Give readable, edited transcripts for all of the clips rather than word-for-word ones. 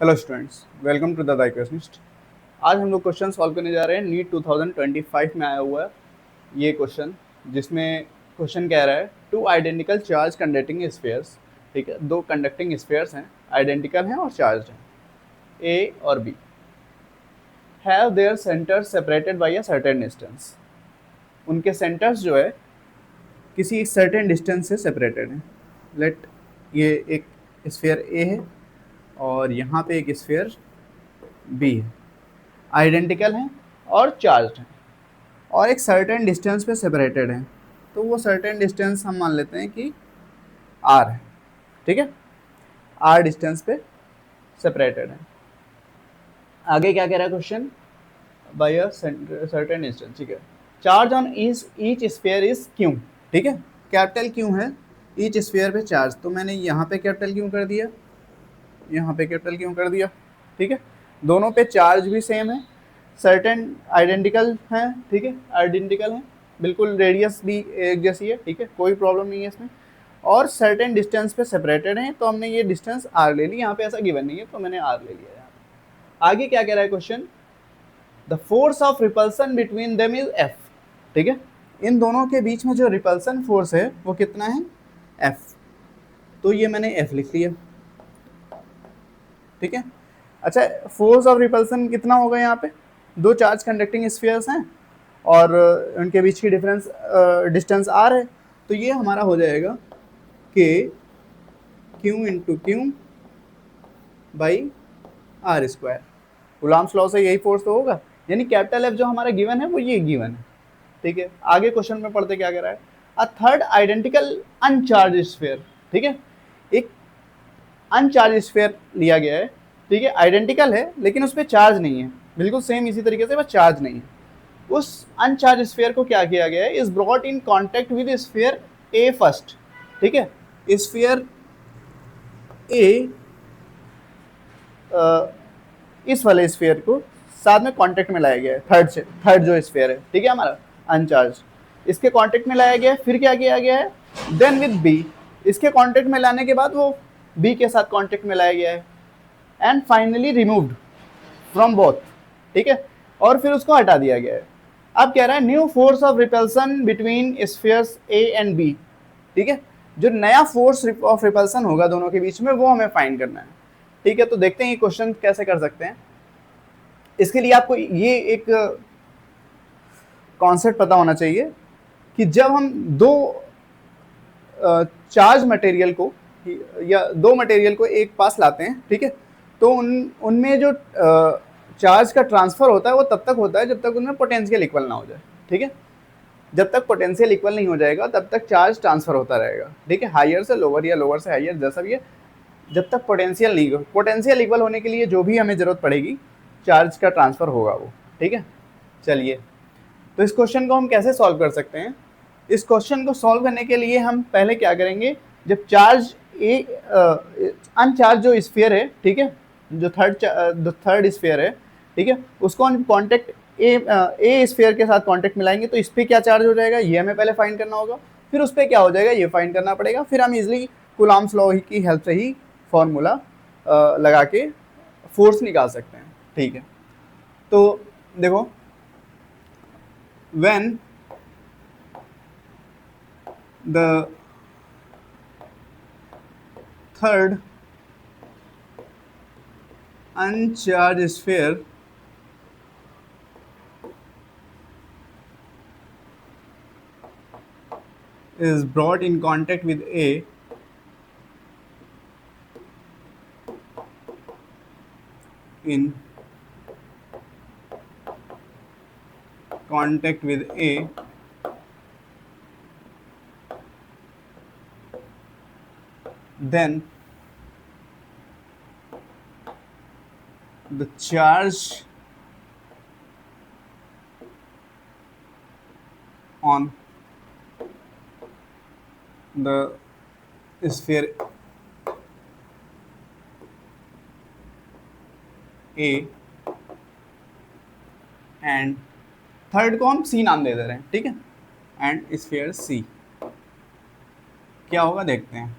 Hello students, welcome to the डाइक्वेशनिस्ट। आज हम लोग क्वेश्चन सॉल्व करने जा रहे हैं। नीट 2025 में आया हुआ है ये क्वेश्चन, जिसमें क्वेश्चन कह रहा है two identical charge conducting spheres. ठीक है, दो कंडक्टिंग स्फीयर्स हैं, आइडेंटिकल हैं और चार्ज हैं, ए और B, have their centres separated by a certain distance. उनके सेंटर्स जो है किसी सर्टेन डिस्टेंस से सेपरेटेड हैं। लेट ये एक स्फीयर ए है और यहाँ पे एक स्फीयर बी है, आइडेंटिकल हैं और चार्ज हैं और एक सर्टेन डिस्टेंस पे सेपरेटेड हैं। तो वो सर्टेन डिस्टेंस हम मान लेते हैं कि आर है। ठीक है, आर डिस्टेंस पे सेपरेटेड है। आगे क्या कह रहा है question, by a certain distance. ठीक है, charge on each sphere is Q. ठीक है, कैपिटल क्यू है ईच स्फीयर पे चार्ज, तो मैंने यहाँ पे कैपिटल क्यू कर दिया, यहाँ पे कैपिटल क्यू कर दिया। ठीक है, दोनों पे चार्ज भी सेम है, सर्टेन आइडेंटिकल हैं। ठीक है, आइडेंटिकल हैं, बिल्कुल रेडियस भी एक जैसी है। ठीक है, कोई प्रॉब्लम नहीं है इसमें, और सर्टेन डिस्टेंस पे सेपरेटेड हैं। तो हमने ये डिस्टेंस आर ले ली, यहाँ पे ऐसा गिवन नहीं है तो मैंने आर ले लिया यहाँ पे। आगे क्या कह रहा है question, the force of repulsion between them is F. ठीक है, इन दोनों के बीच में जो रिपल्सन फोर्स है वो कितना है, एफ। तो ये मैंने एफ लिख लिया। ठीक है, अच्छा, फोर्स ऑफ रिपल्सन कितना होगा, यहाँ पे दो चार्ज कंडक्टिंग स्फीयर्स हैं और उनके बीच की डिफरेंस डिस्टेंस आर है। तो ये हमारा हो जाएगा K Q into Q by R square. Coulomb's law से यही फोर्स तो होगा, यानी कैपिटल एफ जो हमारा गिवन है वो ये गिवन है। ठीक है, आगे क्वेश्चन में पढ़ते क्या कह रहा है, अ थर्ड आइडेंटिकल अनचार्ज स्फीयर। ठीक है, एक अनचार्ज स्फीयर लिया गया है। ठीक है, आइडेंटिकल है लेकिन उस पर चार्ज नहीं है, बिल्कुल सेम इसी तरीके से, बस चार्ज नहीं है। उस अनचार्ज स्फीयर को क्या किया गया है, is brought in contact with sphere A first. ठीक है, स्फीयर ए इस वाले स्फीयर को साथ में कांटेक्ट में लाया गया है, थर्ड जो स्फीयर है। ठीक है, हमारा अनचार्ज, इसके कांटेक्ट में लाया गया है। फिर क्या किया गया है, देन विद बी, इसके कांटेक्ट में लाने के बाद वो बी के साथ कांटेक्ट में लाया गया है, and finally removed from both. ठीक है, और फिर उसको हटा दिया गया है। अब कह रहा है new force of repulsion between spheres A and B. ठीक है, जो नया फोर्स ऑफ रिपल्सन होगा दोनों के बीच में वो हमें फाइंड करना है। ठीक है, तो देखते हैं ये क्वेश्चन कैसे कर सकते हैं। इसके लिए आपको ये एक कॉन्सेप्ट पता होना चाहिए कि जब हम दो चार्ज मटेरियल को या दो मटेरियल को एक पास लाते हैं, ठीक है, तो उनमें जो चार्ज का ट्रांसफर होता है वो तब तक होता है जब तक उनमें पोटेंशियल इक्वल ना हो जाए। ठीक है, जब तक पोटेंशियल इक्वल नहीं हो जाएगा तब तक चार्ज ट्रांसफर होता रहेगा। ठीक है, हायर से लोअर या लोअर से हायर, जैसा भी है, जब तक पोटेंशियल नहीं हो, पोटेंशियल इक्वल होने के लिए जो भी हमें जरूरत पड़ेगी चार्ज का ट्रांसफर होगा वो। ठीक है, चलिए, तो इस क्वेश्चन को हम कैसे सॉल्व कर सकते हैं। इस क्वेश्चन को सॉल्व करने के लिए हम पहले क्या करेंगे, जब चार्ज ए अनचार्ज जो स्फीयर है, ठीक है, जो थर्ड स्फीयर है, ठीक है, उसको हम कॉन्टेक्ट ए स्फीयर के साथ कॉन्टेक्ट मिलाएंगे तो इस पर क्या चार्ज हो जाएगा ये हमें पहले फाइंड करना होगा, फिर उस पर क्या हो जाएगा ये फाइंड करना पड़ेगा, फिर हम इजिली कूलॉम्स लॉ की हेल्प से ही फॉर्मूला लगा के फोर्स निकाल सकते हैं। ठीक है, तो देखो, when the third uncharged sphere is brought in contact with A, in contact with A, then the charge on the sphere A and third को हम सी नाम दे दे रहे हैं, ठीक है, एंड स्फीयर सी, क्या होगा देखते हैं।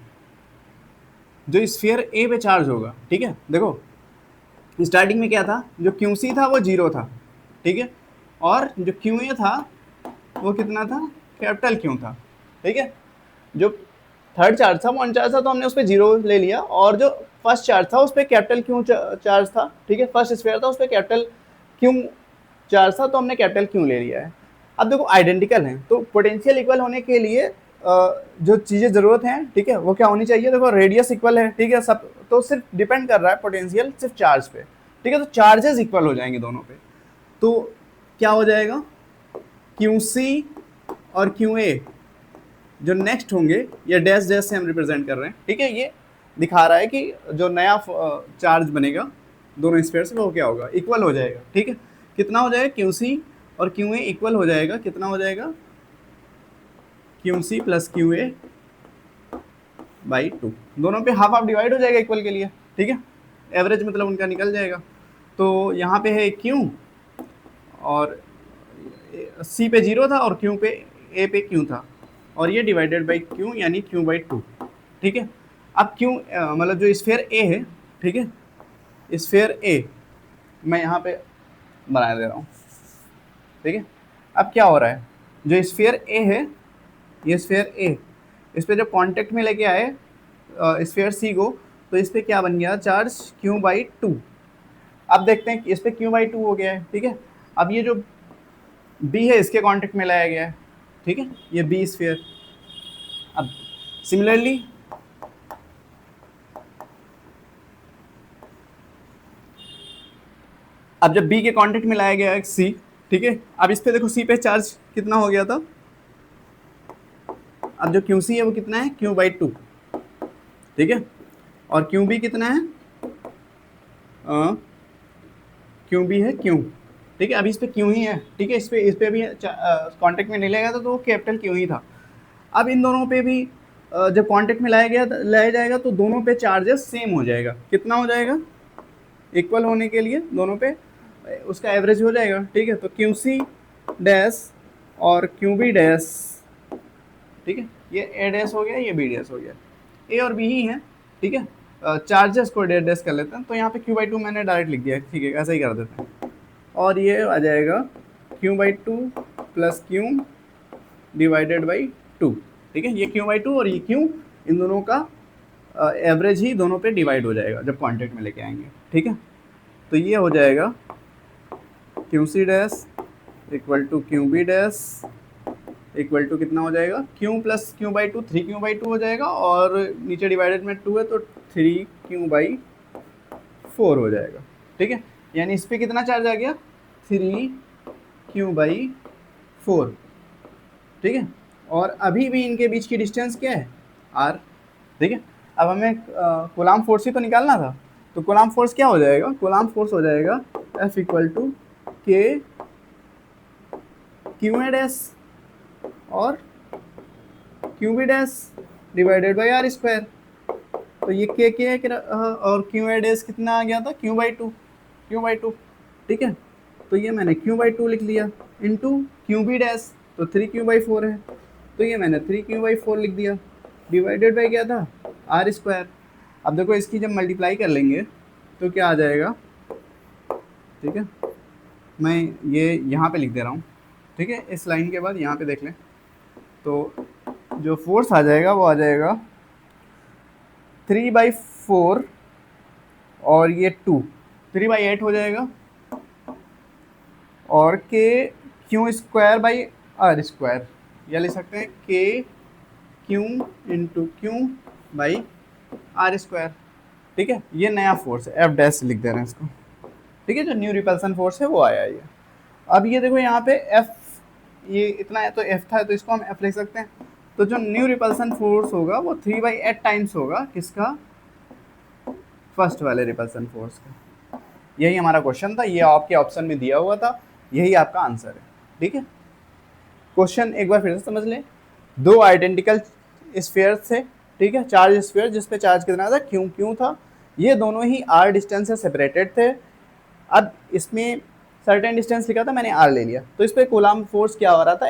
जो स्फीयर ए पे चार्ज होगा, ठीक है, देखो स्टार्टिंग में क्या था, जो क्यू सी था वो 0 था, ठीक है, और जो क्यू ए था वो कितना था, कैपिटल क्यू था, ठीक है। जो थर्ड चार्ज था वो अनचार्ज था तो हमने उस पर 0 ले लिया, और जो फर्स्ट चार्ज था उस पर कैपिटल क्यू चार्ज था, ठीक है, फर्स्ट स्फीयर था उस पर कैपिटल क्यू चार्ज था तो हमने कैपिटल क्यू ले लिया है। अब देखो आइडेंटिकल हैं तो पोटेंशियल इक्वल होने के लिए जो चीज़ें ज़रूरत हैं, ठीक है, वो क्या होनी चाहिए, देखो रेडियस इक्वल है, ठीक है, सब तो सिर्फ डिपेंड कर रहा है पोटेंशियल सिर्फ चार्ज पे, ठीक है, तो चार्जेस इक्वल हो जाएंगे दोनों पे, तो क्या हो जाएगा, क्यू सी और क्यू ए जो नेक्स्ट होंगे, ये डैश डैश से हम रिप्रेजेंट कर रहे हैं, ठीक है, ये दिखा रहा है कि जो नया चार्ज बनेगा दोनों स्फीयर से वो क्या होगा, इक्वल हो जाएगा, ठीक है। कितना हो जाएगा, क्यू सी और क्यू ए इक्वल हो जाएगा, कितना हो जाएगा, Q C plus Q A by 2, दोनों पे हाफ हाफ डिवाइड हो जाएगा इक्वल के लिए, ठीक है, एवरेज मतलब उनका निकल जाएगा। तो यहाँ पे है क्यू और सी पे 0 था और क्यू पे ए पे क्यू था, और ये डिवाइडेड बाई क्यू यानी क्यू बाई 2, ठीक है। अब क्यू मतलब जो स्फीयर ए है, ठीक है, स्फीयर ए मैं यहाँ पे बना दे रहा हूँ, ठीक है। अब क्या हो रहा है, जो स्फीयर ए है, ये स्फीयर ए, इस पर जब कांटेक्ट में लेके आए स्फीयर सी को, तो इस पर क्या बन गया, चार्ज क्यू बाई 2। अब देखते हैं इस पर क्यू बाई 2 हो गया है, ठीक है। अब ये जो बी है इसके कांटेक्ट में लाया गया है, ठीक है, ये बी स्फीयर। अब सिमिलरली अब जब बी के कांटेक्ट में लाया गया है सी, ठीक है, अब इस पे देखो सी पे चार्ज कितना हो गया था, अब जो क्यू सी है वो कितना है, क्यू बाई 2, ठीक है, और क्यू बी कितना है, क्यू बी है क्यू, ठीक है, अभी इस पे क्यू ही है, ठीक है, इस पे अभी कांटेक्ट में नहीं लाया गया था तो वो कैपिटल क्यू ही था। अब इन दोनों पे भी जब कांटेक्ट में लाया जाएगा तो दोनों पे चार्जेस सेम हो जाएगा, कितना हो जाएगा, इक्वल होने के लिए दोनों पे उसका एवरेज हो जाएगा, ठीक है। तो क्यू सी डैश और क्यू बी डैश, ठीक है, ये ए डैश हो गया, ये बी डैश हो गया, ए और बी ही हैं, ठीक है। चार्जेस को डैश डैश कर लेते हैं, तो यहाँ पे क्यू बाई 2 मैंने डायरेक्ट लिख दिया, ठीक है, ऐसा ही कर देते हैं, और ये आ जाएगा Q by 2 plus Q divided by 2, ठीक है, ये क्यू बाई 2 और ये क्यू, इन दोनों का एवरेज ही दोनों पे डिवाइड हो जाएगा जब कांटेक्ट में लेके आएंगे, ठीक है। तो ये हो जाएगा Q C dash equal to Q B dash equal to कितना हो जाएगा, Q plus Q by 2, 3 Q by 2 हो जाएगा, और नीचे डिवाइडेड में 2 है तो 3 क्यू बाई 4 हो जाएगा, ठीक है, यानी इस पर कितना चार्ज आ गया, 3 क्यू बाई 4, ठीक है, और अभी भी इनके बीच की डिस्टेंस क्या है, आर, ठीक है। अब हमें कूलाम फोर्स ही तो निकालना था, तो कूलाम फोर्स क्या हो जाएगा, कूलाम फोर्स हो जाएगा F equal to K Q A dash और Q B dash divided by R square, तो ये के और क्यू ए डैश कितना आ गया था, क्यू बाई 2, ठीक है, तो ये मैंने क्यू बाई 2 लिख लिया इंटू क्यू बी डैश, तो 3 क्यू बाई 4 है, तो ये मैंने 3 क्यू बाई 4 लिख दिया, डिवाइडेड बाई क्या था, आर स्क्वायर। अब देखो इसकी जब मल्टीप्लाई कर लेंगे तो क्या आ जाएगा, ठीक है, मैं ये यहाँ पे लिख दे रहा हूँ, ठीक है, इस लाइन के बाद यहाँ पे देख लें, तो जो फोर्स आ जाएगा वो आ जाएगा 3/4 और ये 2, 3/8 हो जाएगा, और K Q square by R square, या लिख सकते हैं K Q into Q by R square, ठीक है, ये नया फोर्स है, एफ डैश लिख दे रहे हैं इसको, ठीक है, जो न्यू रिपल्सन फोर्स है वो आया ये। अब ये देखो यहाँ पे एफ, ये इतना है तो एफ था, तो इसको हम एफ लिख सकते हैं, तो जो न्यू रिपल्सन फोर्स होगा वो 3/8 टाइम्स होगा किसका, फर्स्ट वाले रिपल्सन फोर्स का। यही हमारा क्वेश्चन था, ये आपके ऑप्शन में दिया हुआ था, यही आपका आंसर है, ठीक है। क्वेश्चन एक बार फिर से समझ लें, दो आइडेंटिकल स्फीयर थे, ठीक है, चार्ज स्फीयर जिसपे चार्ज कितना था, क्यू क्यू था, ये दोनों ही आर डिस्टेंस से सेपरेटेड थे। अब इसमें सर्टेन डिस्टेंस लिखा था, मैंने आर ले लिया, तो इस पर कूलाम फोर्स क्या हो रहा था,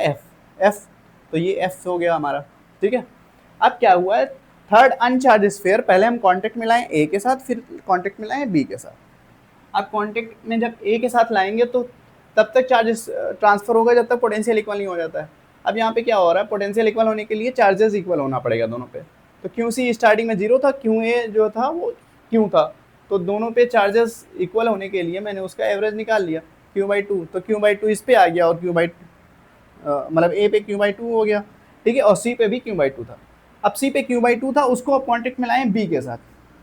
एफ, तो ये एफ हो गया हमारा, ठीक है। अब क्या हुआ है, थर्ड अनचार्ज स्फीयर, पहले हम कांटेक्ट मिलाएं ए के साथ, फिर कांटेक्ट मिलाएं बी के साथ, आप कॉन्टेक्ट में जब ए के साथ लाएंगे तो तब तक चार्जेस ट्रांसफर होगा जब तक पोटेंशियल इक्वल नहीं हो जाता है। अब यहाँ पे क्या हो रहा है, पोटेंशियल इक्वल होने के लिए चार्जेस इक्वल होना पड़ेगा दोनों पे। तो क्यू सी स्टार्टिंग में 0 था, क्यू ए जो था वो क्यू था, तो दोनों पे चार्जेस इक्वल होने के लिए मैंने उसका एवरेज निकाल लिया Q/2। तो Q/2 इस पे आ गया और मतलब ए पे Q/2 हो गया, ठीक है, और सी पे भी Q/2 था। अब सी पे Q/2 था, उसको अब कॉन्टेक्ट में लाए बी के साथ।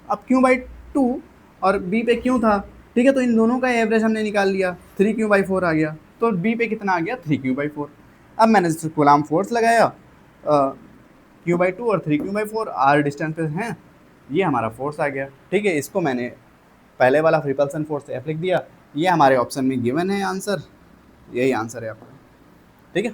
अब Q/2 और बी पे क्यू था, ठीक है, तो इन दोनों का एवरेज हमने निकाल लिया, 3Q/4 आ गया। तो बी पे कितना आ गया, 3Q/4। अब मैंने कूलाम फोर्स लगाया, Q/2 और 3Q/4 आर डिस्टेंस पे हैं, ये हमारा फोर्स आ गया, ठीक है। इसको मैंने पहले वाला रिपल्सन फोर्स से एफ लिख दिया। ये हमारे ऑप्शन में गिवन है आंसर, यही आंसर है आपका, ठीक है।